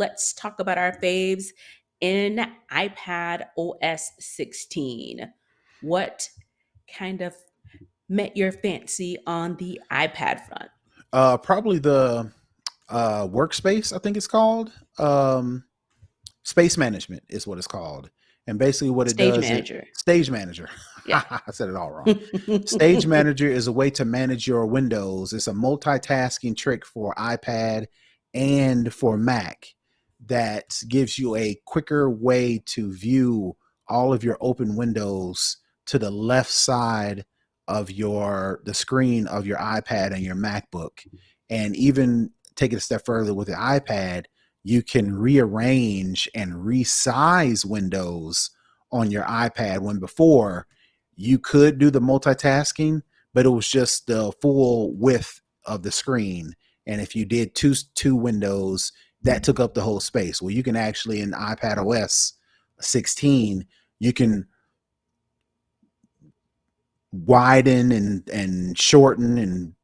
let's talk about our faves in iPad OS 16. What kind of met your fancy on the iPad front? Probably the workspace, I think it's called. Space management is what it's called. And basically what it Stage does, it Manager. stage manager. Yeah. I said it all wrong. Stage manager is a way to manage your windows. It's a multitasking trick for iPad and for Mac that gives you a quicker way to view all of your open windows to the left side of the screen of your iPad and your MacBook. And even take it a step further with the iPad, you can rearrange and resize windows on your iPad when before you could do the multitasking, but it was just the full width of the screen. And if you did two windows, that took up the whole space. Well, you can actually in iPad OS 16, you can widen and shorten and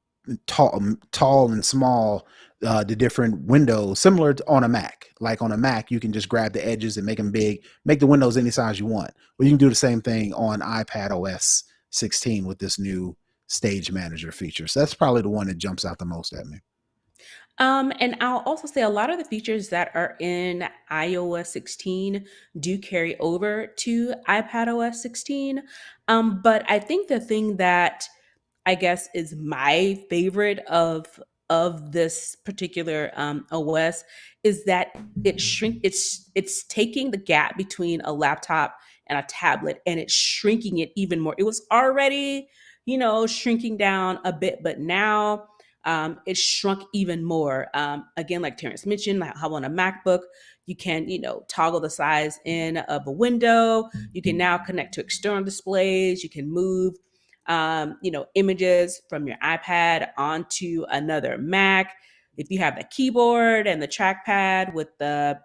tall and small the different windows, similar to on a Mac. Like on a Mac, you can just grab the edges and make them big, make the windows any size you want. Well, you can do the same thing on iPad OS 16 with this new Stage Manager feature. So that's probably the one that jumps out the most at me. And I'll also say a lot of the features that are in iOS 16 do carry over to iPadOS 16. But I think the thing that I guess is my favorite of this particular OS is that it's taking the gap between a laptop and a tablet and it's shrinking it even more. It was already, shrinking down a bit, but now it's shrunk even more. Again, like Terrance mentioned, like how on a MacBook you can, toggle the size in of a window. You can now connect to external displays. You can move images from your iPad onto another Mac. If you have the keyboard and the trackpad with the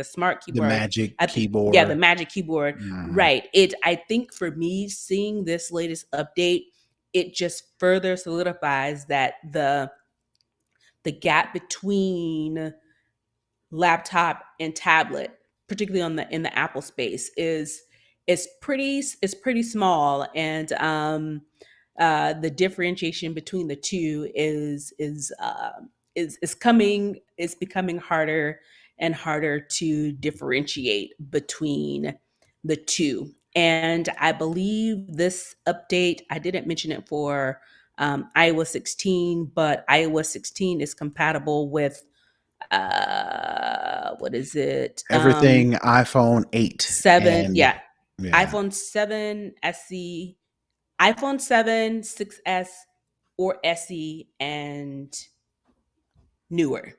smart The keyboard, Magic I think, yeah, the keyboard. magic keyboard, Mhm. right? I think for me, seeing this latest update, it just further solidifies that the gap between laptop and tablet, particularly on the in the Apple space, is pretty small, and the differentiation between the two is becoming harder and harder to differentiate between the two. And I believe this update, I didn't mention it for iOS 16, but iOS 16 is compatible with what is it? Everything iPhone 8 7, and yeah. yeah, iPhone 7 SE, iPhone 7, 6S, or SE, and newer.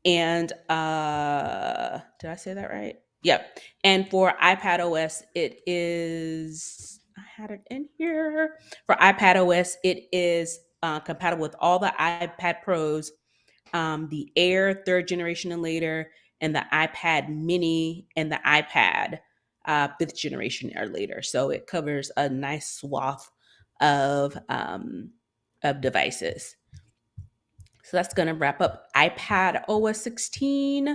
And did I say that right? Yep. And for iPad OS, it is, I had it in here. For iPad OS, it is compatible with all the iPad Pros, the Air third generation and later, and the iPad Mini and the iPad fifth generation or later. So it covers a nice swath of devices. So that's going to wrap up iPad OS 16.